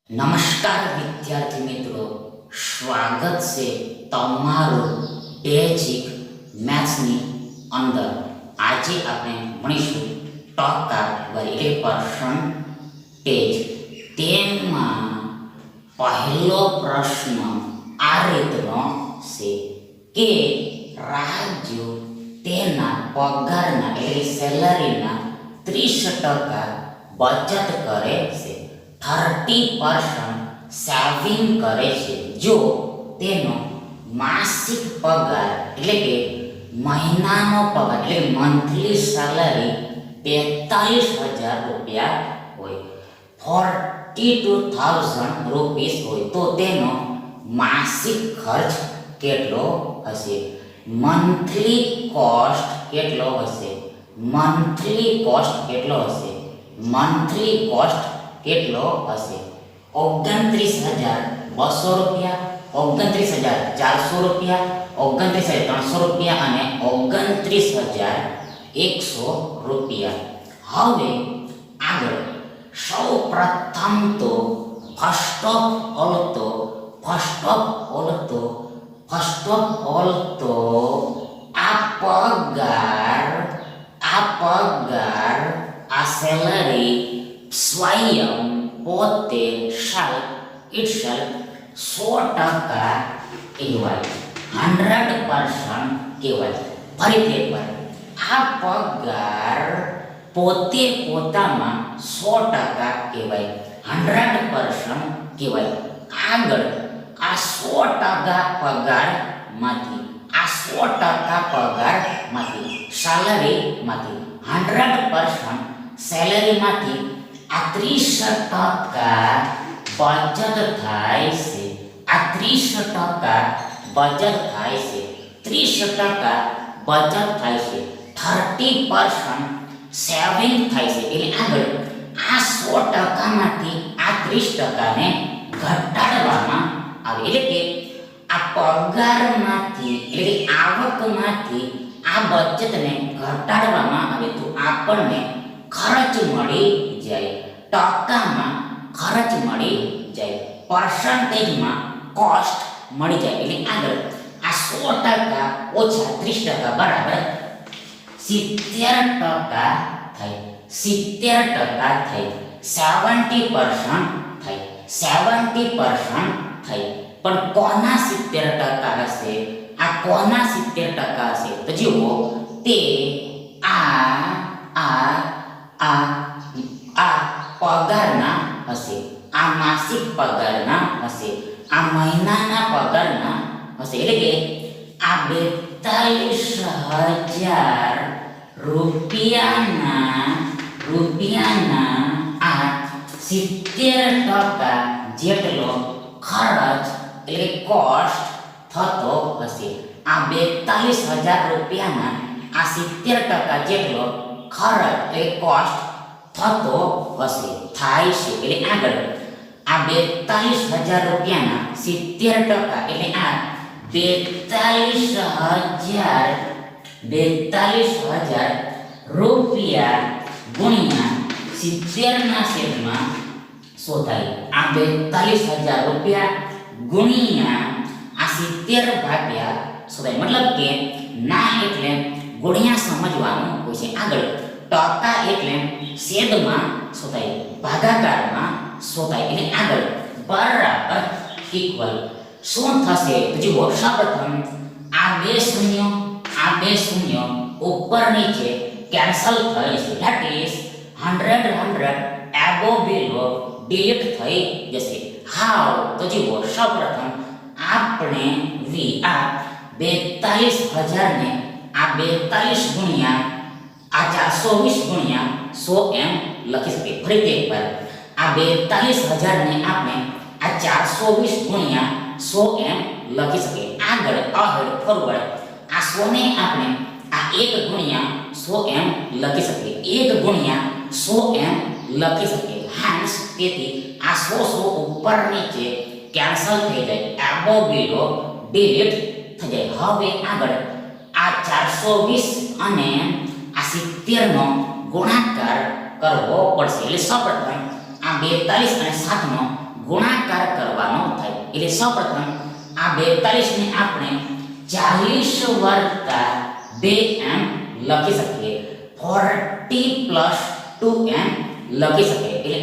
नमस्कार विद्यार्थी मित्रों, स्वागत છે તમારું બેઝિક મેથ્સની અંદર। આજે આપણે ભણીશું ટકા એટલે પર્સન્ટેજ। તેમાં પહેલો પ્રશ્ન આ રીતનો છે કે રાજુ તેના પગારના એટલે સેલરીના 30% બચત કરે છે, 30% સેવિંગ કરે છે। જો તેનો માસિક પગાર એટલે કે મહિનાનો પગાર એટલે મંથલી સેલરી 45,000 રૂપિયા હોય, 42,000 રૂપીસ હોય, તો તેનો માસિક ખર્ચ કેટલો હશે? મંથલી કોસ્ટ કેટલો હશે? મંથલી કોસ્ટ કેટલો હશે? મંથલી કોસ્ટ કેટલો હશે? 29,200 રૂપિયા, 29,400 રૂપિયા, 29,300 રૂપિયા અને 29,100 રૂપિયા। હવે આગળ સૌ પ્રથમ તો ફર્સ્ટ ઓફ ઓલ તો આ પગાર આ સેલરી સ્વયં પોતે itself 100% કહેવાય, 100% કહેવાય। ફરીથી એકવાર, આ પગાર પોતે પોતામાં 100% કહેવાય, 100% કહેવાય। આગળ આ 100% પગારમાંથી સેલરીમાંથી 100% સેલરીમાંથી આ 30% બચત થાય છે, આ 30% બચત થાય છે, 30% બચત થાય છે, 30% સેવિંગ થાય છે। એટલે આગળ આ 100% માંથી આ 30% ને ઘટાડવામાં આવે, એટલે કે આ પગારમાંથી એટલે કે આવકમાંથી આ બચતને ઘટાડવામાં આવે તો આપણને ખર્ચ મળી જાય, ટકામાં ખર્ચ મળી જાય, પર્સન્ટેજમાં કોસ્ટ મળી જાય। એટલે આગળ આ 100% ઓછા 30% બરાબર 70% થાય, 70% થાય, 70% થાય, 70% થાય। પણ કોના 70% હશે? આ કોના 70% હશે? તો જુઓ, તે આ પગારના હશે, આ માસિક પગારના હશે, આ મહિનાના પગારના હશે। એટલે કે આ 42,000 રૂપિયાના આ 70% જેટલો ખર્ચ એટલે કોસ્ટ થતો હશે। આ 42,000 રૂપિયાના આ 70% જેટલો ખર્ચ એટલે કોસ્ટ થતો હશે, થાય છે। એટલે આગળ આ 42,000 રૂપિયાના 70% એટલે આ 42,000 રૂપિયા ગુણ્યા 70/100 થાય। આ 42,000 રૂપિયા ગુણ્યા આ 70/100 થાય, મતલબ કે ના એટલે ગુણ્યા સમજવાનું હોય છે। આગળ ટકા એટલે છેદમાં 100 થાય, ભાગાકારમાં 100 થાય। એટલે આગળ બરાબર ઇક્વલ શું થશે? તો જુઓ, સૌપ્રથમ આ બે શૂન્ય ઉપર નીચે કેન્સલ થઈ જશે, that is 100 above below delete થઈ જશે। હાઉ? તો જુઓ, સૌપ્રથમ આપણે આ 42,000 ને આ 42 ગુણ્યા આ 420 ગુણ્યા 100 એમ લખી શકીએ। ફરીથી એકવાર, આ 42,000 ને આપણે આ 420 ગુણ્યા 100 એમ લખી શકીએ। આગળ અહેડ ફોરવર્ડ આ 100 ને આપણે આ 1 ગુણ્યા 100 એમ લખી શકીએ, 1 ગુણ્યા 100 એમ લખી શકીએ। હાન્સ તેથી આ 100 ઉપર નીચે કેન્સલ થઈ જાય, above below ડિલીટ થઈ જાય। હવે આગળ આ 420 અને આ 70 નો ગુણાકાર કરવો પડશે। એટલે સૌપ્રથમ આ 42 અને 7 નો ગુણાકાર કરવાનો થાય. એટલે સૌપ્રથમ આ 42 ને આપણે 40 વત્તા 2 એમ લખી શકીએ. 40 પ્લસ 2 એમ લખી શકીએ. એટલે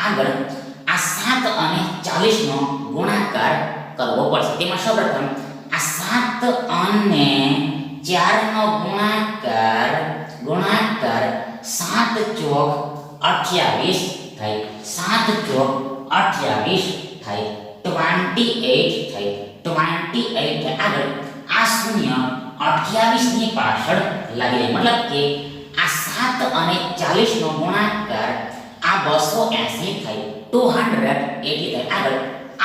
આગળ આ 7 અને 40 નો ગુણાકાર કરવો પડશે. તેમાં સૌપ્રથમ આ 7 અને 4 નો ગુણાકાર 7 ચોક 28 થાય. 7 ચોક 28 થાય. 28 થાય. 28 થાય. આગળ આ શૂન્ય 28 ની પાછળ લાગી જાય. મતલબ કે આ 7 અને 40 નો ગુણાકાર આ 280 થાય. 280 થાય. આગળ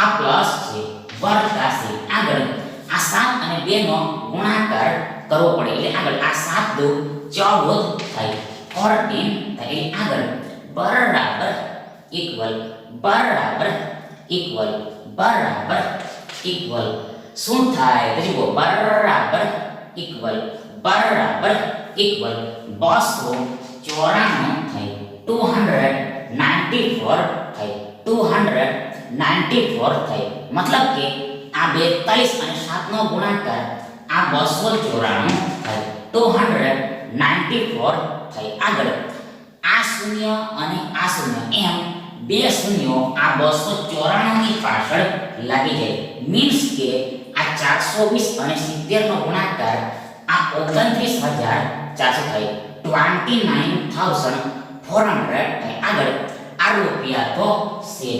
આ પ્લસ છે વત્તા છે. આગળ આ 7 અને 2 નો ગુણાકાર કરવો પડે. એટલે આગળ આ 7 દુ 14 થાય. 14 થાય. આગળ બરાબર ઇક્વલ શું થાય? તો જુઓ બરાબર ઇક્વલ 294 થાય. 294 થાય. 294 થાય. મતલબ કે આ 42 અને 7 નો ગુણાકાર આ 294 થાય. 294 થાય. આગળ આ શૂન્ય અને આ શૂન્ય એમ બે શૂન્યો આ 294 ની પાછળ લાગી જાય. મીન્સ કે આ 420 અને 70 નો ગુણાકાર આ 29400 થાય. 29400 થાય. આગળ આ રૂપિયા તો છે,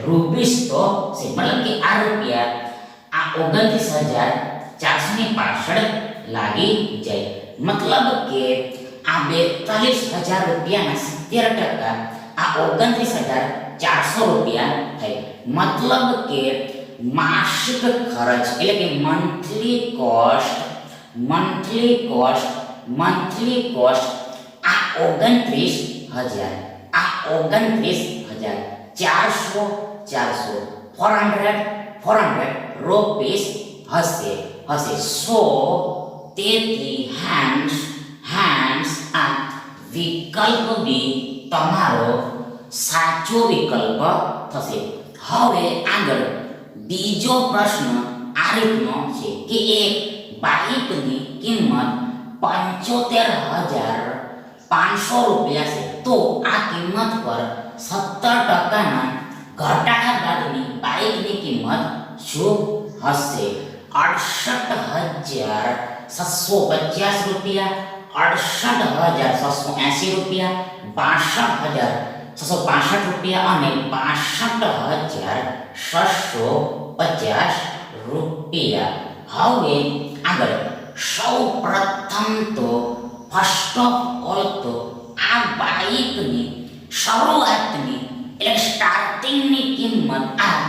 રૂપીસ તો છે. મતલબ કે આ રૂપિયા આ 29400 ની પાછળ લાગી જાય. મતલબ કે આ 42000 રૂપિયાના 70% આ 29400 રૂપિયા થાય. મતલબ કે માસિક ખર્ચ એટલે કે મંથલી કોસ્ટ આ 29000 400 રૂપીસ હશે. સો તેથી હેન્સ આ વિકલ્પ બી તમારો સાચો વિકલ્પ થશે. હવે આગળ બીજો પ્રશ્ન આ રીતનો છે કે એક બાઇકની કિંમત 75500 રૂપિયા છે. તો આ કિંમત પર 17% ઘટાડા બાદની બાઇકની કિંમત શું હશે? 68750 રૂપિયા, 68680 રૂપિયા, 62665 રૂપિયા અને 65650 રૂપિયા. હવે આગળ સૌ પ્રથમ તો ફર્સ્ટ ઓફ ઓલ તો આ બાઇકની શરૂઆતની એટલે સ્ટાર્ટિંગની કિંમત આ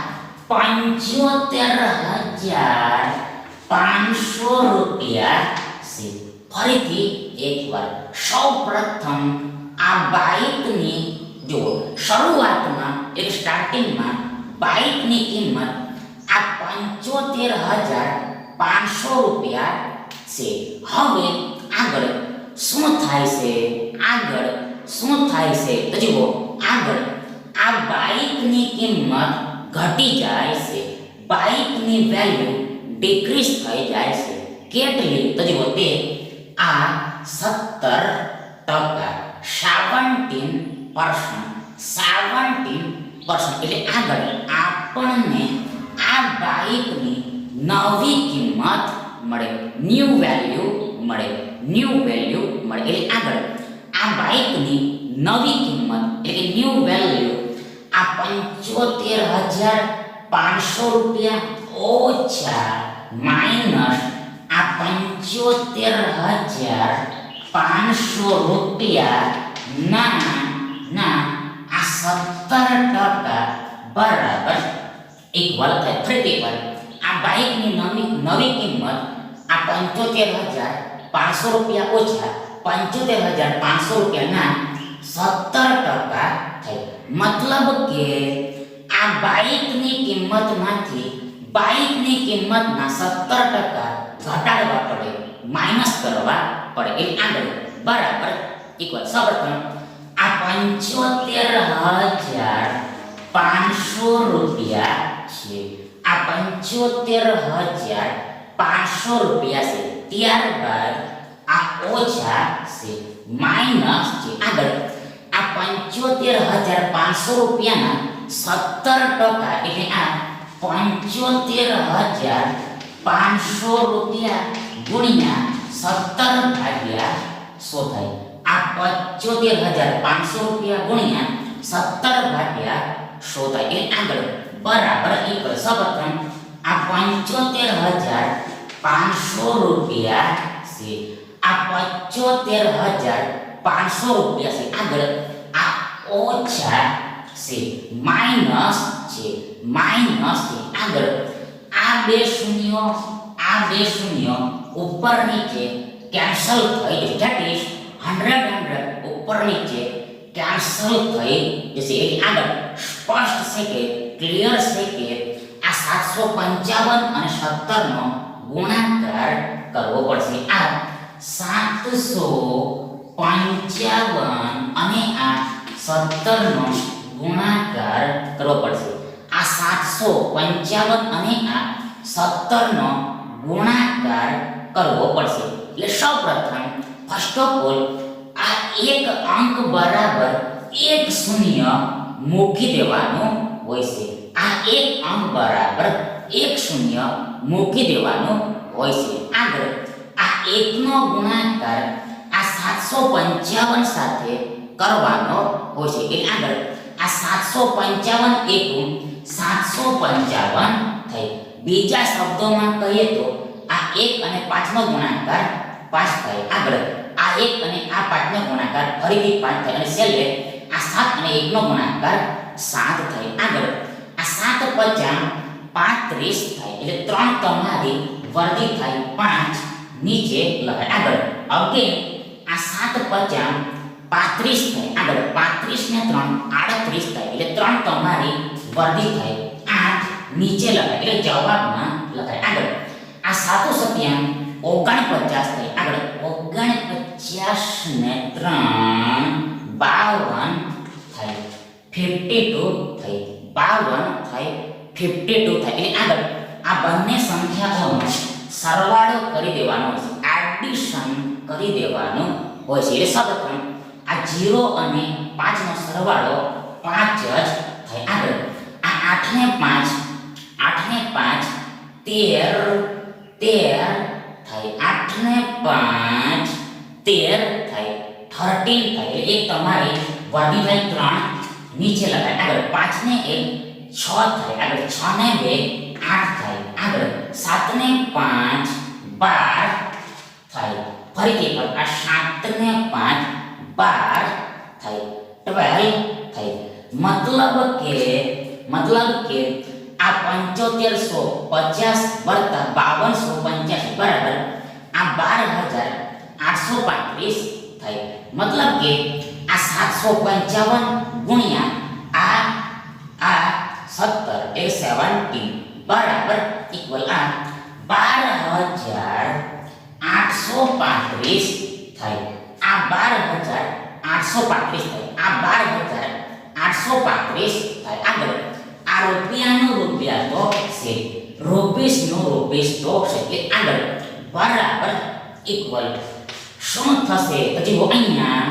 75500 રૂપિયા છે. ફરીથી એકવાર સૌ પ્રથમ આ બાઇકની જો શરૂઆતમાં એટલે સ્ટાર્ટિંગમાં બાઇકની કિંમત આ 75500 રૂપિયા છે. હવે આગળ શું થાય છે? તો જુઓ આગળ આ બાઇકની કિંમત ઘટી જાય છે. બાઇકની વેલ્યુ ડિક્રીઝ થઈ જાય છે. કેટલી? તો જુઓ તે આ 17% એટલે આગળ આપણને આ બાઇકની નવી કિંમત મળે, ન્યૂ વેલ્યુ મળે. એટલે આગળ આ બાઇકની નવી કિંમત એટલે ન્યૂ વેલ્યુ આ 75500 રૂપિયા ઓછા માઇનસ આ 75500 રૂપિયા ના આ 17% બરાબર ઇક્વલ થાય. ફરીથી એકવાર આ બાઇકની નવી કિંમત આ 75500 રૂપિયા ઓછા 75500 રૂપિયાના 17% થાય. મતલબ કે આ બાઇકની કિંમતમાંથી બાઇકની કિંમતના 17% ઘટાડવા પડે, માઇનસ કરવા પડે. એટલે આગળ બરાબર ઇક્વલ. સૌપ્રથમ આ 75500 રૂપિયા છે. આ 75,500 રૂપિયા છે. ત્યારબાદ આ ઓછા છે, માઇનસ છે. આગળ આ 75,500 રૂપિયાના 17% એટલે આ 75,500 રૂપિયા ગુણ્યા 17 ભાગ્યા 100 થાય. આ 75,500 રૂપિયા ગુણ્યા 17 ભાગ્યા 100 થાય. એટલે આગળ બરાબર ઇક્વલ સૌપ્રથમ આ 75,500 રૂપિયા છે. આ 75,500 રૂપિયા છે. આગળ આ ઓછા છે, માઇનસ છે, માઇનસ છે. આગળ આ બે શૂન્યો ઉપર નીચે કેન્સલ થઈ જશે. ધેટ ઇઝ 100 ઉપર નીચે કેન્સલ થઈ જશે. એટલે આગળ સ્પષ્ટ છે કે ક્લિયર છે કે આ 755 અને 17 નો ગુણાકાર કરવો પડશે. આ 755 અને આ 17 નો ગુણાકાર કરવો પડશે. આ 755 અને આ 17 નો ગુણાકાર કરવો પડશે. એટલે સૌપ્રથમ ફર્સ્ટ ઓફ ઓલ આ એક અંક બરાબર એક શૂન્ય મૂકી દેવાનું હોય છે. આ એક અંક બરાબર એક શૂન્ય મૂકી દેવાનું હોય છે. આગળ આ એકનો ગુણાકાર આ 755 સાથે કરવાનો હોય છે. એટલે આગળ આ 755 એકું 755 થઈ. બીજા શબ્દોમાં કહીએ તો આ 1 અને 5 નો ગુણાકાર 5 થાય. આગળ આ 1 અને આ 5 નો ગુણાકાર ફરીથી 5 થાય અને છેલ્લે આ 7 અને 1 નો ગુણાકાર 7 થાય. આગળ આ 7 50 35 થાય. એટલે 3 તમારી વર્ગી થાય 5 નીચે લખાય. આગળ અગેન આ 7 50 35 થાય. આગળ 35 ને 3 38 થાય. એટલે 3 તમારી વર્ગી થાય 8 નીચે લખાય. એટલે જવાબમાં લખાય. આગળ આ 7 સત્યાન 49 થાય. આગળ 49 ને 3 52 થાય. 52 થઈ. 52 થાય 52 થાય. એટલે આગળ આ બંને સંખ્યાઓનો સરવાળો કરી દેવાનો છે, એડિશન કરી દેવાનું હોય છે. એટલે સૌપ્રથમ આ 0 અને 5 નો સરવાળો 5 જ થાય. આગળ આ 8 ને 5 13 થાય. 8 ને 5 13 થાય. 13 થાય. એટલે એક તમારી વર્ગી થાય 3 નીચે લખાય. આગળ 5 ને 1 6 થાય. આગળ 6 ને 2 8 થાય. આગળ 7 ને 5 12 થાય. ફરીથી આ 7 ને 5 12 થાય. 12 થાય. મતલબ કે આ 7550 વત્તા 5285 બરાબર આ 12,835 થાય. મતલબ કે આ 755 ગુણ્યા આ 17 એ 70 બરાબર ઇક્વલ આ 12,835 થાય. આ 12,835 થાય. આ 12,835 થાય. આગળ આ રૂપિયાનો રૂપિયા તો છે, રૂપીસનો રૂપીસ તો છે. એટલે આગળ બરાબર ઇક્વલ શું થશે? તો જુઓ અહીંયા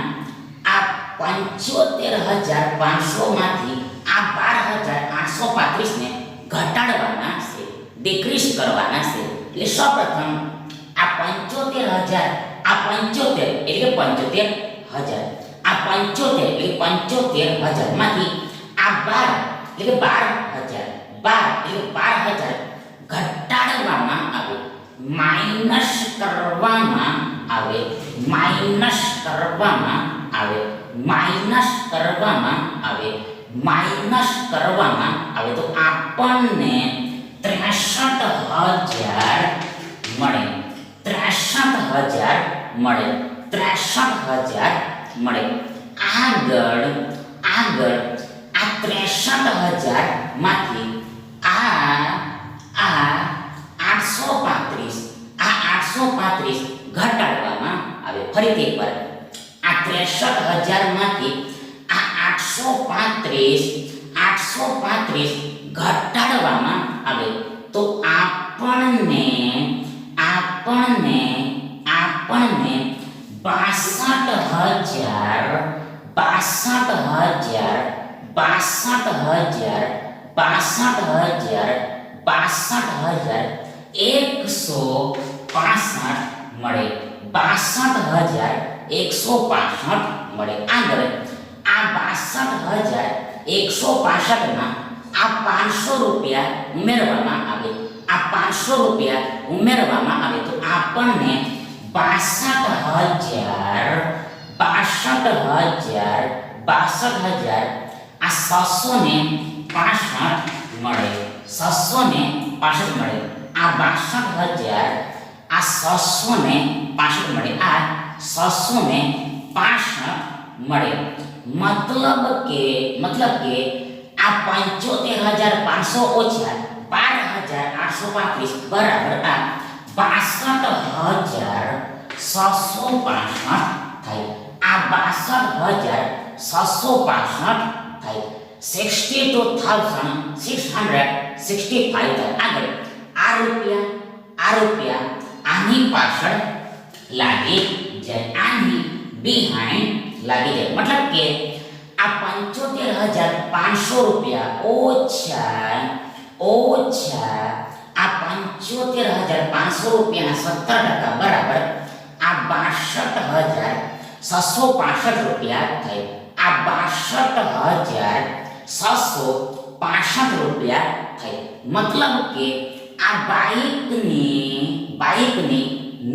આ 75,500 માંથી આ 12,835 ને ઘટાડવાના છે, ડિક્રીઝ કરવાના છે. એટલે સૌપ્રથમ આ 75,000 આ 75 એટલે 75,000 આ 75 એટલે 75,000 માંથી આ 12 એટલે 12,000 ઘટાડવામાં આવે, માઈનસ કરવામાં આવે, માઈનસ કરવામાં આવે, માઈનસ કરવામાં આવે, માઈનસ કરવામાં આવે તો આપણને 63,000 મળે. 63,000 મળે. 63,000 મળે. આગળ આ 63,000 માંથી આ 835 ઘટાડવામાં આવે. ફરીથી એકવાર આ 63,000 માંથી આ 835 ઘટાડવામાં આવે તો આપણને 62,165 મળે. 62,165 મળે. આગળ આ 62,165 માં આ 500 રૂપિયા ઉમેરવામાં આવે. આ 500 રૂપિયા ઉમેરવામાં આવે તો આપણને 62,000 આ 665 મળે. 665 મળે. આ 62,000 આ 665 મળે. આ 665 મળે. મતલબ કે આ 75,500 ઓછા 12,835 બરાબર આ 62,665 થાય. આ 62,665 થાય. 62,665 થાય. આગળ આ રૂપિયા આની પાછળ લાગી જાય. આની બિહાઇન્ડ લાગી જાય. મતલબ કે આ 75,500 રૂપિયા ઓછા આ 75,500 રૂપિયાના 17% બરાબર આ 62,665 રૂપિયા થાય. આ 62,665 રૂપિયા થાય. મતલબ કે આ બાઇકની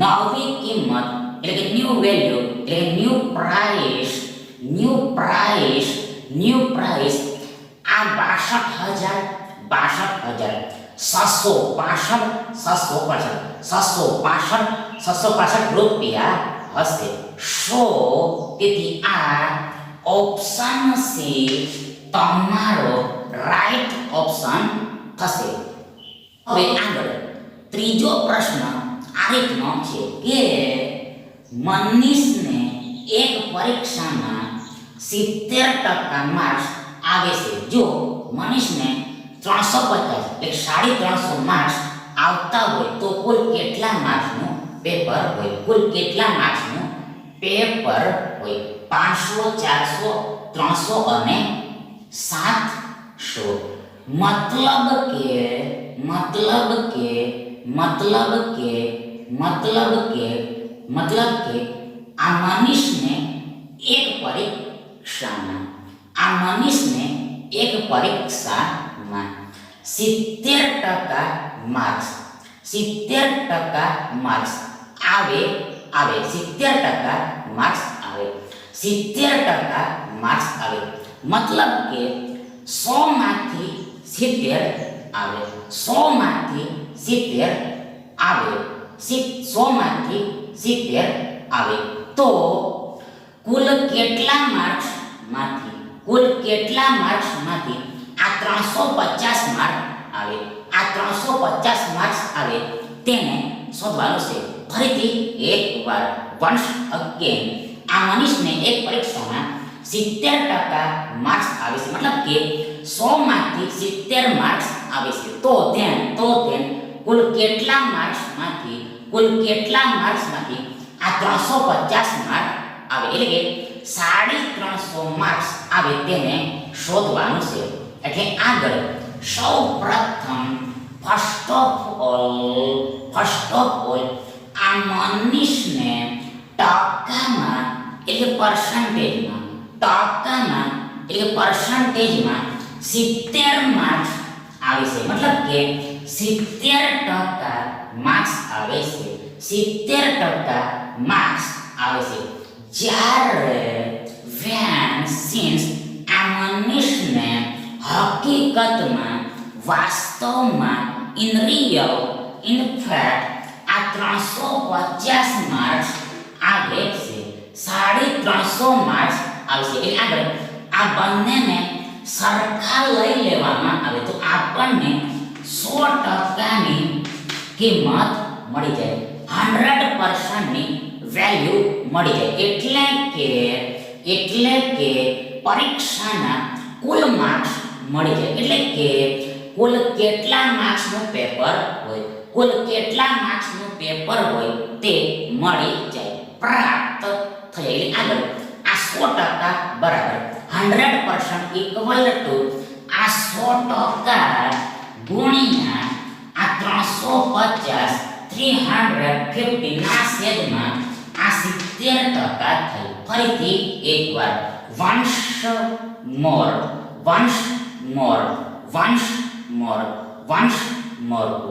નવી કિંમત એટલે કે ન્યૂ વેલ્યુ એટલે ન્યૂ પ્રાઇસ આ 62,665 રૂપિયા હશે. તેથી આ ઓપ્શન સી તમારો રાઈટ ઓપ્શન થશે. હવે આગળ ત્રીજો પ્રશ્ન આ રીતનો છે કે મનીષને એક પરીક્ષામાં 70% માર્ક્સ આવે છે. જો મનીષને 350 એટલે 350 માર્ક્સ આવતા હોય તો કુલ કેટલા માર્ક્સનું પેપર હોય? કુલ કેટલા માર્ક્સનું પેપર હોય? 500, 400, 300 અને 700. મતલબ કે આ મનીષને એક પરીક્ષામાં 70% માર્ક્સ આવે 70% માર્ક્સ આવે. મતલબ કે 100 માંથી 70 આવે. 100 માંથી 70 આવે તો કુલ કેટલા માર્ક્સમાંથી આ 350 માર્ક આવે. આ 350 માર્ક્સ આવે તેને શોધવાનું છે. ફરીથી એકવાર વન્સ અગેન આ મનીષને એક પરીક્ષામાં 70% માર્ક્સ આવે છે. મતલબ કે 100 માંથી 70 માર્ક્સ આવે છે તો તેન કુલ કેટલા માર્ક્સમાંથી આ 350 માર્ક આવે એટલે કે 350 માર્ક્સ આવે તેને શોધવાનું છે. એટલે આગળ સૌપ્રથમ ફર્સ્ટ ઓફ ઓલ આ મનીષને ટકામાં એટલે પર્સન્ટેજમાં 70 માર્ક્સ આવે છે. મતલબ કે 70% માર્ક્સ આવે છે. 70% માર્ક્સ આવે છે. જ્યારે since આ મનીષને હકીકતમાં વાસ્તવમાં in fact આ 350 માર્ક્સ આવે છે. 350 માર્ક્સ આવશે. એટલે આગળ આ બંનેને સરખા લઈ લેવામાં આવે તો આપણને 100% ની કિંમત મળી જાય. 100% ની વેલ્યુ મળી જાય. એટલે કે પરીક્ષાના કુલ માર્ક્સ મળી જાય. એટલે કે કુલ કેટલા માર્ક્સનું પેપર હોય, કુલ કેટલા માર્ક્સનું પેપર હોય તે મળી જાય, પ્રાપ્ત થઈ જાય. આગળ આ 100% બરાબર 100% ઇક્વલ ટુ આ 100% ગુણ્યા આ 350 350 ના છેદમાં આ 70% થાય. ફરીથી એકવાર once more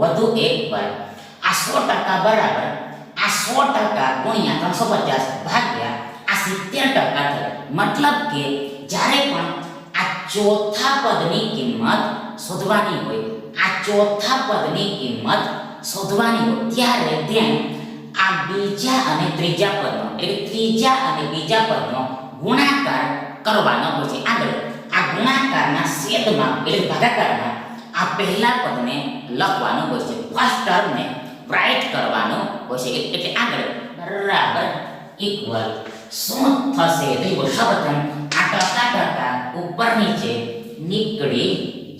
વધુ એકવાર આ 100% બરાબર આ 100% ગુણ્યા 350 ભાગ્યા આ 70% થાય. મતલબ કે જ્યારે પણ આ ચોથા પદની કિંમત શોધવાની હોય, આ ચોથા પદની કિંમત શોધવાની હોય ત્યારે ધ્યાન આ બીજા અને ત્રીજા પદનો, એટલે ત્રીજા અને બીજા પદનો ગુણાકાર કરવાનો હોય છે. આગળ આ ગુણાકારના છેદમાં એટલે ભાગાકારમાં આ પહેલા પદને લખવાનું હોય છે, ફર્સ્ટ ટર્મને રાઈટ કરવાનું હોય છે. એટલે આગળ બરાબર ઇક્વલ શું થશે તો સૌપ્રથમ આ ટકા ઉપર નીચે નીકળી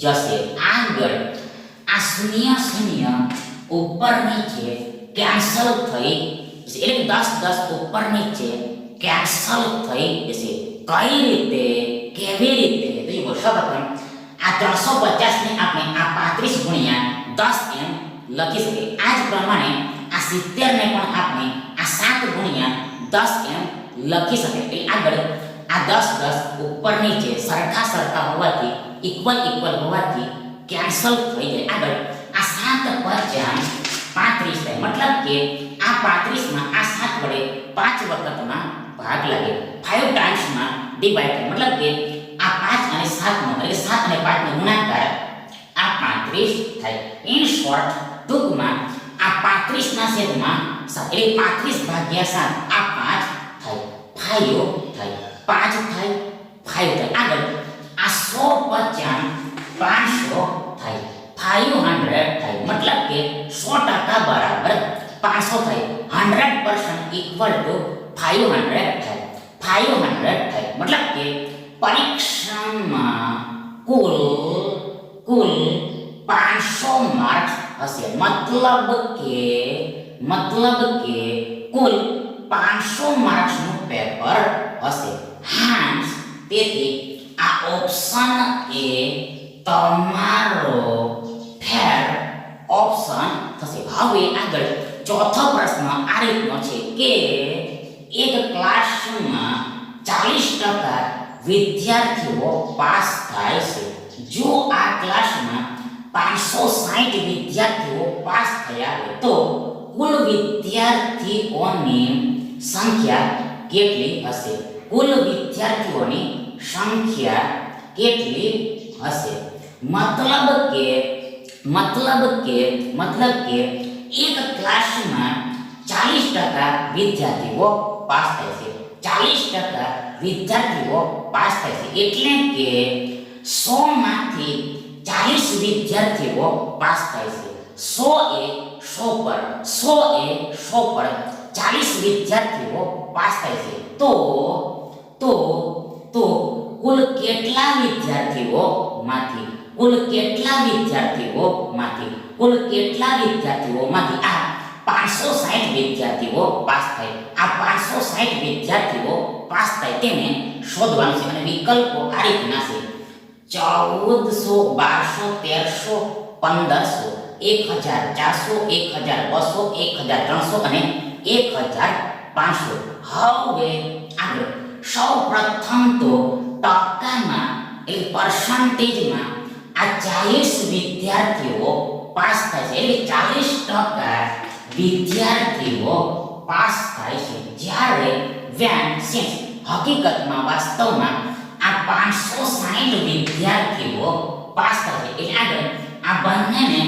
જશે. આગળ આ શૂન્ય શૂન્ય ઉપર નીચે કેન્સલ થઈ જશે, એટલે 10 ઉપર નીચે કેન્સલ થઈ જશે. કઈ રીતે, કેવી રીતે તો સૌપ્રથમ આ 350 ને આપણે આ 35 ગુણ્યા 10 એમ લખી શકીએ. આ જ પ્રમાણે આ 70 ને પણ આપણે આ 7 ગુણ્યા 10 એમ લખી શકીએ. એટલે આગળ આ 10 ઉપર નીચે સરખા હોવાથી ઇક્વલ હોવાથી કેન્સલ થઈ જાય. આગળ આ 7 50 35 થાય. મતલબ કે આ 35 માં આ 7 વડે 5 વખતમાં ભાગ લાગે, 5 ટાઈમ્સ માં ડિવાઈડ થાય. મતલબ કે આ 5 અને 7 નો એટલે 7 અને 5 નો ગુણાકાર આ 35 થાય. ઇન શોર્ટ ટૂંકમાં આ 35 ના છેદમાં 7 એટલે 35 ભાગ્યા 7 આ 5 થાય, 5 થાય, 5 થાય, 5 થાય. આગળ આ 150 500 થાય, 500 થાય. મતલબ કે 100% બરાબર 500 થાય. 100% ઇક્વલ ટુ 500 થાય, 500 થાય. મતલબ કે પરીક્ષામાં કુલ 500 માર્ક્સ હશે. મતલબ કે કુલ 500 માર્ક્સનું પેપર હશે. હાન્સ તેથી આ ઓપ્શન એ તમારો ફેર ઓપ્શન થશે. હવે આગળ ચોથો પ્રશ્ન આ રીતનો છે કે એક ક્લાસમાં 40% વિદ્યાર્થીઓ પાસ થાય છે. જો આ ક્લાસમાં 560 વિદ્યાર્થીઓ પાસ થયા હોય તો કુલ વિદ્યાર્થીઓની સંખ્યા કેટલી હશે? કુલ વિદ્યાર્થીઓની સંખ્યા કેટલી હશે? મતલબ કે એક ક્લાસમાં 40% વિદ્યાર્થીઓ પાસ થાય છે. 40% વિદ્યાર્થીઓ પાસ થાય છે એટલે કે 100 માંથી 40 વિદ્યાર્થીઓ પાસ થાય છે. 100 એ 100 પર 40 વિદ્યાર્થીઓ પાસ થાય છે. તો કુલ કેટલા વિદ્યાર્થીઓમાંથી આ 560 વિદ્યાર્થીઓ પાસ થાય, આ 560 વિદ્યાર્થીઓ પાસ થાય તેને શોધવાનું છે. અને વિકલ્પો આ રીતના છે: 1400 1200 1300 1400 1200 1300 અને 1500. હવે આગળ સૌપ્રથમ તો ટકામાં એટલે પર્સન્ટેજમાં આ 40 વિદ્યાર્થીઓ પાસ થાય છે, એટલે 40% વિદ્યાર્થીઓ પાસ થાય છે. જ્યારે વેન સિન્સ હકીકતમાં વાસ્તવમાં આ 560 વિદ્યાર્થીઓ પાસ થાય છે. એટલે આગળ આ બંનેને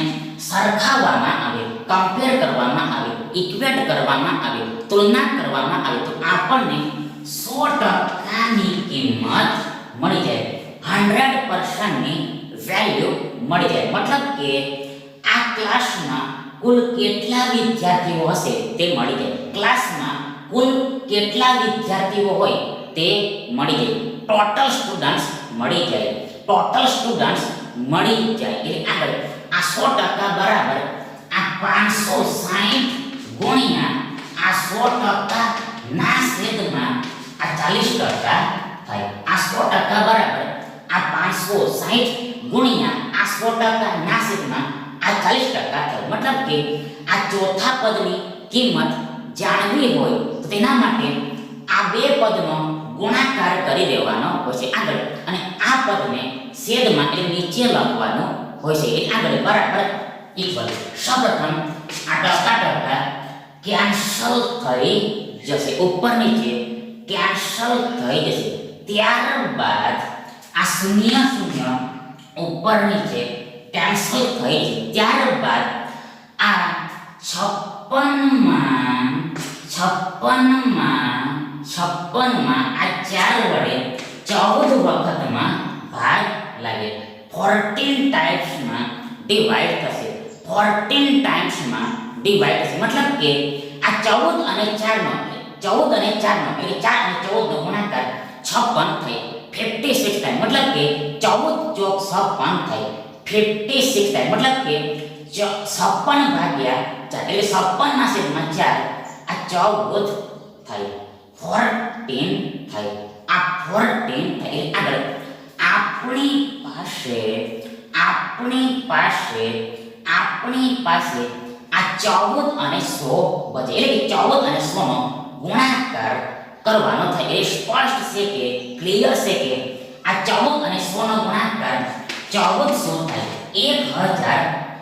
સરખાવવામાં આવે, કમ્પેર કરવામાં આવે, ઇક્વેટ કરવામાં આવે, તુલના કરવામાં આવે તો આપણને 100%ની કિંમત મળી જાય, 100%ની વેલ્યુ મળી જાય. મતલબ કે આ ક્લાસમાં કુલ કેટલા વિદ્યાર્થીઓ હશે તે મળી જાય. ક્લાસમાં કુલ કેટલા વિદ્યાર્થીઓ હોય તે મળી જાય, ટોટલ સ્ટુડન્ટ્સ મળી જાય. ટોટલ સ્ટુડન્ટ્સ મળી જાય. એટલે આગળ આ 100% બરાબર આ 560 ગુણ્યા આ 100% ના છેદમાં આ 40% થાય. આ 100% બરાબર આ 560 ગુણ્યા આ 100% ના છેદમાં આ 40% થાય. મતલબ કે આ ચોથા પદની કિંમત જાણવી હોય તો તેના માટે આ બે પદનો ગુણાકાર કરી દેવાનો હોય છે આગળ, અને આ પદને છેદમાં એટલે નીચે લખવાનો હોય છે. એટલે આગળ બરાબર ઇક્વલ. સૌપ્રથમ આ ટકા કેન્સલ થઈ જશે, ઉપર નીચે કેન્સલ થઈ જશે. ત્યારબાદ આ શૂન્ય શૂન્ય ઉપર નીચે કેન્સલ થઈ જશે. ત્યારબાદ આ 56માં આ 4 વડે 14 વખતમાં ભાગ લાગે. 14 ટાઈમ્સમાં ડિવાઈડ થશે. 14 ટાઈમ્સમાં ડિવાઈડ થશે. મતલબ કે આ 14 અને 4 નો એટલે 4 અને 14 નો ગુણાકાર 56 થઈ 56 થાય. મતલબ કે 14 ચોક 56 થાય 56 થાય. મતલબ કે 56 ભાગ્યા 4 એટલે 56 ના છેદમાં 4 આ 14 થાય 14 થાય. આ 14 થાય. એટલે આગળ આપણી પાસે આ 14 અને 100 બચે. એટલે કે 14 અને 100 નો ગુણાકાર કરવાનો થાય. એ સ્પષ્ટ છે કે ક્લિયર છે કે આ 14 અને 100 નો ગુણાકાર 1400 થાય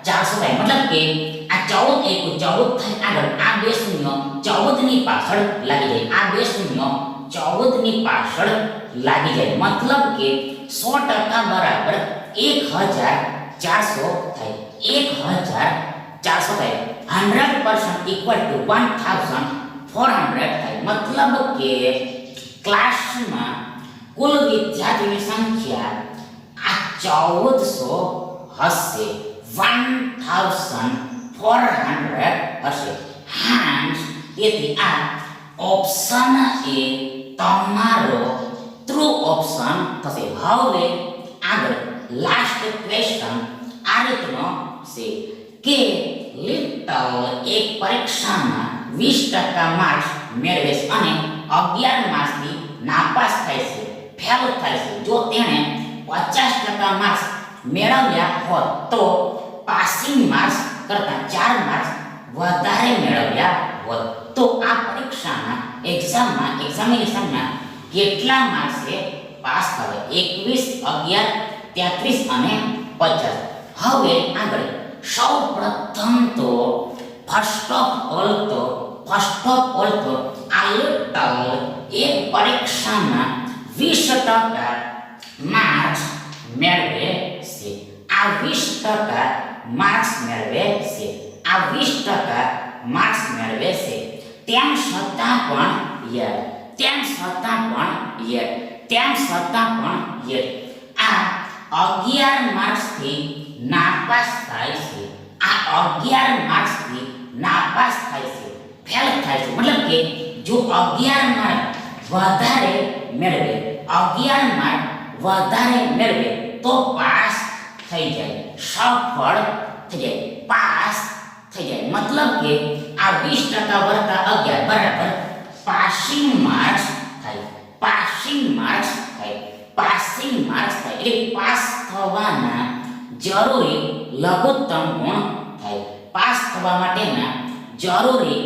1400 થાય. મતલબ કે આ 14 એક 14 થાય. આગળ આ બે શૂન્ય 14 ની પાછળ લાગી જાય. આ બે શૂન્ય 14 ની પાછળ લાગી જાય. મતલબ કે 100% બરાબર 1400 થાય. 1400 થાય. 100% ઇક્વલ ટુ 1400 થાય. મતલબ કે ક્લાસમાં કુલ વિદ્યાર્થીઓની સંખ્યા આ 1400 હશે. 1400 હશે. હાન્સ તેથી આ ઓપ્શન એ તમારો ટ્રુ ઓપ્શન થશે. હવે આગળ લાસ્ટ ક્વેશ્ચન આ રીતનો છે કે લિટલ એક પરીક્ષામાં 20% માર્ક્સ મેળવે છે અને 11 માર્ક્સથી નાપાસ થાય છે, ફેલ થાય છે. જો તેણે 50% માર્ક્સ મેળવ્યા હોત તો પાસિંગ માર્ક્સ કરતા 4 માર્ક્સ વધારે મેળવ્યા હોત તો આ પરીક્ષાના એક્ઝામિનેશનમાં કેટલા માર્ક્સે પાસ થાય? 21, 11, 33 અને 50. હવે આગળ સૌપ્રથમ તો ફર્સ્ટ ઓફ ઓલ આ લિટલ એક પરીક્ષામાં 20% માર્ક્સ મેળવે છે. આ 20% માર્ક્સ મેળવે છે. આ 20% માર્ક્સ મેળવે છે. તેમ છતાં પણ આ 11 માર્ક્સથી નાપાસ થાય છે. આ 11 માર્ક્સથી નાપાસ થાય છે, ફેલ થાય છે. મતલબ કે જો 11 માર્ક વધારે મેળવે તો પાસ થઈ જાય, સફળ થઈ જાય, પાસ થઈ જાય. મતલબ કે આ 20% વત્તા 11 બરાબર પાસિંગ માર્ક્સ થાય. એટલે પાસ થવાના જરૂરી લઘુત્તમ ગુણ થાય. પાસ થવા માટેના જરૂરી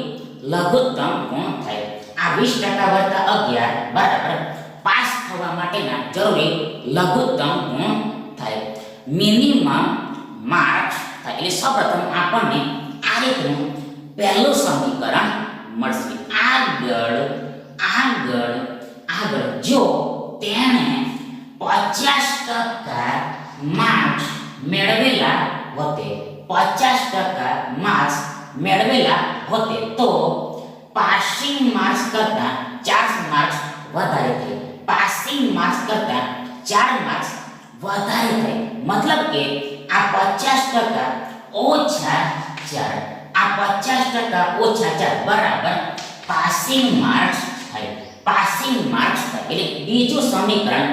લઘુત્તમ ગુણ થાય. આ 20% વત્તા 11 બરાબર પાસ થવા માટેના જરૂરી લઘુત્તમ ગુણ થાય. મિનિમમ માર્ક્સ થાય. એટલે સૌપ્રથમ આપણને આ રીતનું પહેલું સમીકરણ મળશે. આગળ જો તેણે 50% માર્ક્સ મેળવેલા હોતે તો પાસિંગ માર્ક્સ કરતા 4 માર્ક્સ વધારે થાય. પાસિંગ માર્ક્સ કરતા 4 માર્ક્સ વધારે થાય. મતલબ કે આ 50% ઓછા 4, આ 50% ઓછા 4 બરાબર પાસિંગ માર્ક્સ થાય. એટલે બીજું સમીકરણ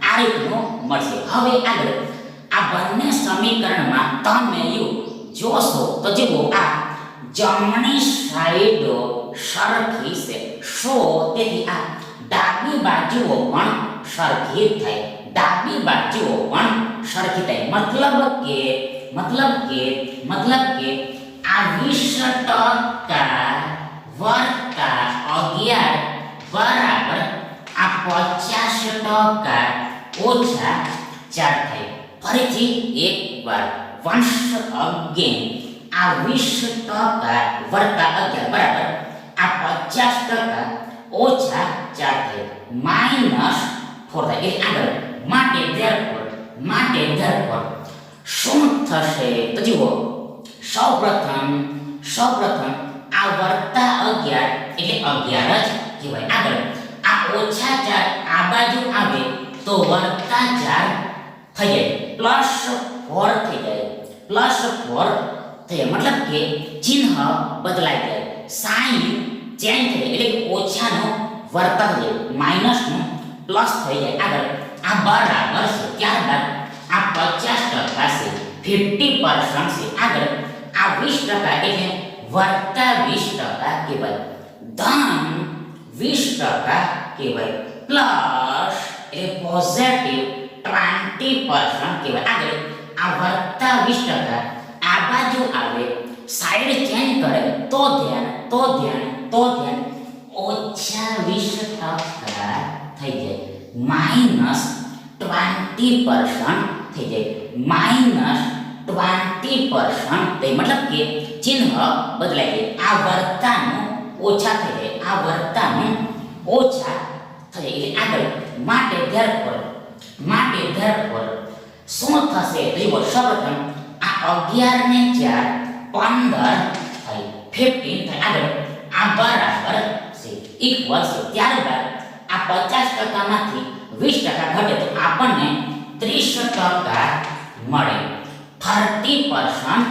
આ આ રીતનું મળશે. હવે આગળ આ બંને સમીકરણમાં તમે જોશો તો જુઓ આ જમણી સાઈડો સરખી છે. તેથી આ ડાબી બાજુઓ પણ સરખી થાય. ડાબી બાજુઓ પણ સરખી થાય. મતલબ કે આ 20% વત્તા 11 બરાબર આ 50% ઓછા 4 થાય. ફરીથી એકવાર once again આ 20% વત્તા 11 બરાબર આ 50% ઓછા 4 થાય -4 થાય. એટલે આગળ માટે therefore શું થશે તો જુઓ સૌપ્રથમ આ વત્તા 11 એટલે 11 જ કહેવાય. આગળ આ ઓછા 4 આ બાજુ આવે તો વત્તા 4 થઈ જાય +4 થઈ જાય મતલબ કે ચિહ્ન બદલાઈ જાય. સાઇન ચેન્જ થઈ જાય એટલે કે ઓછાનો વર્તા થઈ જાય માઈનસનો પ્લસ થઈ જાય. આગળ આ બરાબર છે. ત્યારબાદ આ 50% છે 50% છે. આગળ આ 20% એટલે વર્તા 20% કહેવાય. ધન 20% કહેવાય. પ્લસ એટલે પોઝિટિવ 20% કહેવાય. આગળ આ વર્તા 20% આ બાજુ આવે સાઈડ ચેન્જ કરે તો ધ્યાન ઓછા 20% થઈ જાય -20% થઈ જાય -20% મતલબ કે ચિહ્ન બદલાઈ જાય. આ વર્તાનું ઓછા થઈ જાય એટલે આગળ માટે therefore શું થશે તો જુઓ સૌપ્રથમ આ 11 ને 4 15 થાય 15 થાય. આગળ આ બરાબર છે ઇક્વલ છે. ત્યારબાદ આ 50% માંથી 20% ઘટે તો આપણને 30% મળે 30%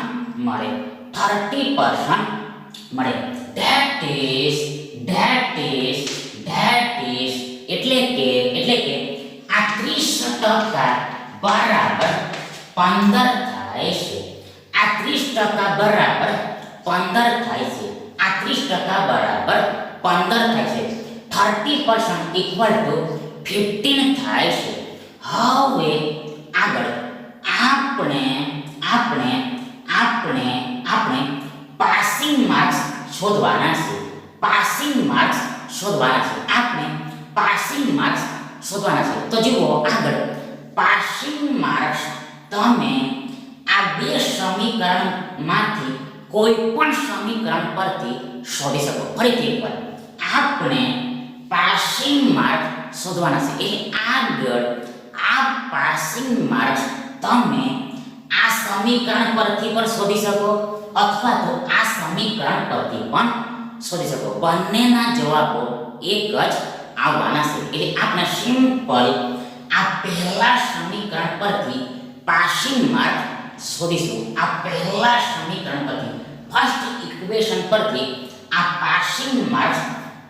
મળે. that is એટલે કે આ 30% બરાબર 15 થાય છે. આ 30% બરાબર 15 થાય છે. આ 30% બરાબર 15 થાય છે. 30% ઇક્વલ ટુ 15 થાય છે. હવે આગળ આપણે પાસિંગ માર્ક્સ શોધવાના છે. તો જુઓ આગળ પાસિંગ માર્ક્સ તમે આ બે સમીકરણમાંથી કોઈ પણ સમીકરણ પરથી શોધી શકો. ફરીથી એકવાર આપણે પાસિંગ માર્ક્સ શોધવાના છે. એટલે આગળ આ પાસિંગ માર્ક્સ તમે આ સમીકરણ પરથી પણ શોધી શકો અથવા તો આ સમીકરણ પરથી પણ શોધી શકો. બંનેના જવાબો એક જ આવવાના છે. એટલે આપણે સિમ્પલ આ પહેલા સમીકરણ પરથી પાસિંગ માર્ક શોધીશું. આ પહેલા સમીકરણ પરથી ફર્સ્ટ ઇક્વેશન પરથી આ પાસિંગ માર્ક્સ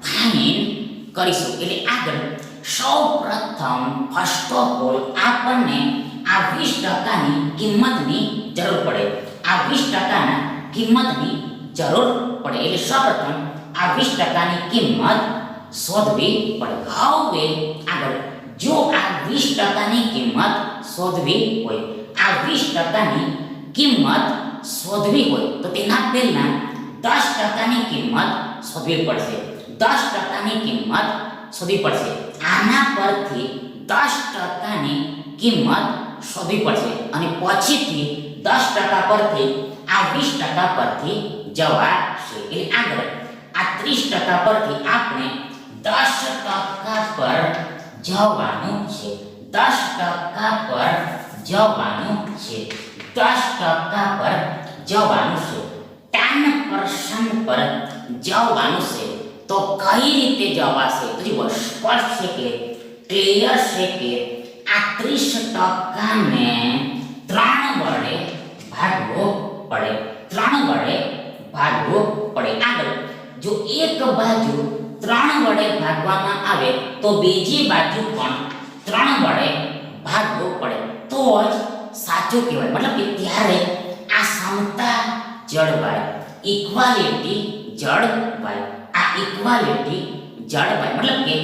ફાઇન્ડ કરીશું. એટલે આગળ સૌપ્રથમ ફર્સ્ટ ઓફ ઓલ આપણને આ 20%ની કિંમતની જરૂર પડે. આ 20%ના કિંમતની જરૂર પડે. એટલે સૌપ્રથમ આ 20%ની કિંમત શોધવી પડે. હવે આગળ જો આ 20%ની કિંમત શોધવી હોય, આ 20%ની કિંમત શોધવી હોય તો તેના પહેલા 10%ની કિંમત શોધવી પડશે. 10%ની કિંમત શોધવી પડશે. આના પરથી 10%ની કિંમત શોધવી પડશે અને પછીથી 10% પરથી આ 20% પરથી જવાશે. એટલે આગળ આ 30% પરથી આપણે 10% પર જવાનું છે. 10% પર જવાનું છે. 10% પર જવાનું છે. 10% પર જવાનું છે. તો કઈ રીતે જવાશે તો જુઓ સ્પષ્ટ છે કે ક્લિયર છે કે આ 30%ને 3 વડે ભાગવો પડે. 3 વડે ભાગવો પડે. આગળ જો એક બાજુ 3 વડે ભાગવામાં આવે તો બીજી બાજુ પણ 3 વડે ભાગવું પડે તો જ સાચું કહેવાય. મતલબ કે ત્યારે આ સમતા જળવાય, ઇક્વાલિટી જળવાય. આ ઇક્વાલિટી જળવાય મતલબ કે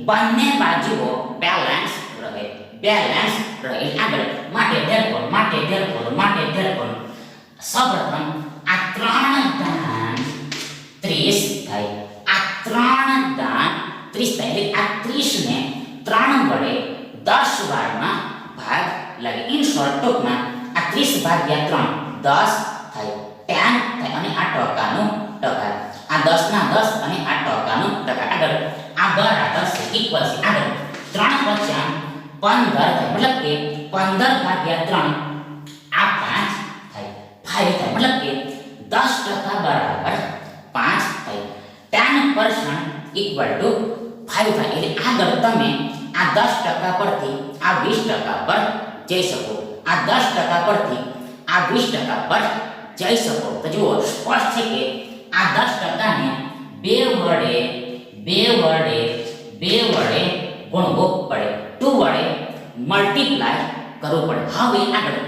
બંને બાજુઓ બેલેન્સ રહે, બેલેન્સ રહે. આગળ માટે ધેરફોર સૌપ્રથમ આ 3 દાન 30 થાય. આ 3 દાન 30 થાય એટલે આ 30 ને 3 વડે 10 વારમાં ભાગ લાગે. ઇન શોર્ટ ટૂંકમાં આ 30 ભાગ્યા 3 10 થાય, 10 થાય અને આ ટકાનું ટકા. આ 10 ના 10 અને આ ટકાનું ટકા. આગળ આ બરાબર છે, ઇક્વલ છે. આગળ 3 વચ્ચે 15 થાય મતલબ કે 15 ભાગ્યા 3 આ 5 થાય, 5 થાય મતલબ કે 10% બરાબર 5 થાય. 10% ઇક્વલ ટુ 5 થાય. એટલે આગળ તમે આ 10% પરથી આ 20% પર જઈ શકો. આ 10% પરથી આ 20% પર જઈ શકો. તો જુઓ સ્પષ્ટ છે કે આ 10% ને 2 વડે ગુણવું પડે, 2 વડે મલ્ટીપ્લાય કરવું પડે. હવે આગળ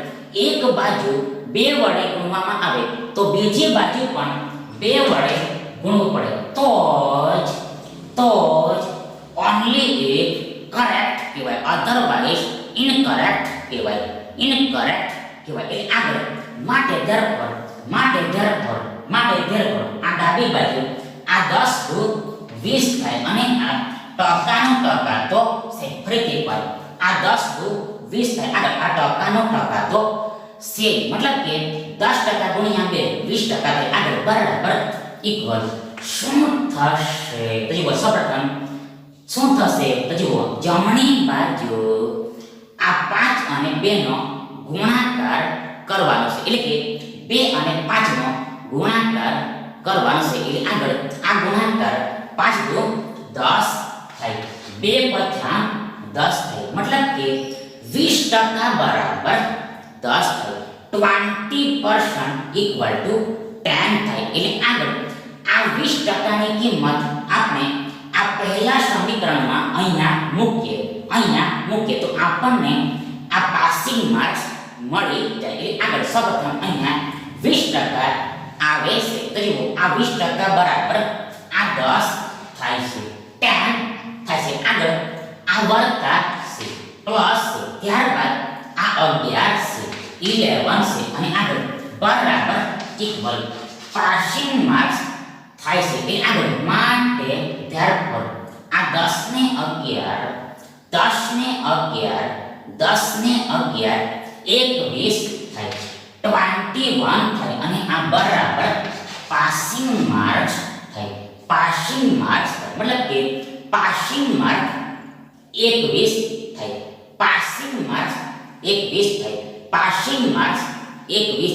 એક બાજુ 2 વડે ગુણવામાં આવે તો બીજી બાજુ પણ 2 વડે ગુણવું પડે તો જ ઓન્લી એક કરેક્ટ કહેવાય, અધરવાઇઝ ઇનકરેક્ટ કહેવાય. એટલે આગળ માટે ધેરફોર આ ડાબી બાજુ આ 10 દુ 20 થાય અને આ ટકાનો ટકા તો છે. ફરીથી એકવાર આ 10 દુ 20 થાય. આગળ આ ટકાનો ટકા તો છે મતલબ કે 10% ગુણ્યા 2 20% થાય. આગળ બરાબર ઇક્વલ. શું થશે તો જુઓ સૌપ્રથમ શું થશે તો જુઓ જમણી બાજુ આ 5 અને 2 નો ગુણાકાર કરવાનો છે. એટલે કે 2 અને 5 નો ગુણાકાર કરવાનો છે. એટલે આગળ આ ગુણાકાર 5 દુ 10 થાય, 2 પછા 10 થાય મતલબ કે 20% બરાબર 10 થાય. 20% ઇક્વલ ટુ 10 થાય. એટલે આગળ આ 20% ની કિંમત આપણે આ પહેલા સમીકરણમાં અહીંયા મૂકીએ તો આપણને આ પાસિંગ માર્ક્સ મળી જાય. એટલે આગળ સૌપ્રથમ અહીંયા 20% આવે છે. તો જુઓ આ 20% બરાબર આ 10 થાય છે, 10 થાય છે. આગળ આ વત્તા છે, પ્લસ છે, ત્યારબાદ આ 11 છે, 11 છે અને આગળ બરાબર ઇક્વલ. પાસિંગ માર્ક્સ થાય છે. એટલે આગળ માટે ધેરફોર આ 10 ને 11 21 થાય, 21 થાય અને આ બરાબર પાસિંગ માર્ક્સ થાય. મતલબ કે પાસિંગ માર્ક 21 થાય, પાસિંગ માર્ક્સ 21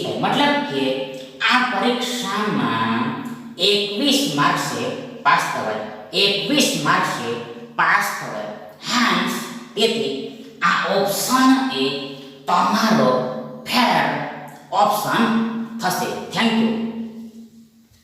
થાય, મતલબ કે આ પરીક્ષામાં 21 માર્ક્સે પાસ થવાય, 21 માર્ક્સે પાસ થવાય. હાન્સ તેથી આ ઓપ્શન એ તમારો ફેર ઓપ્શન થશે. Thank you.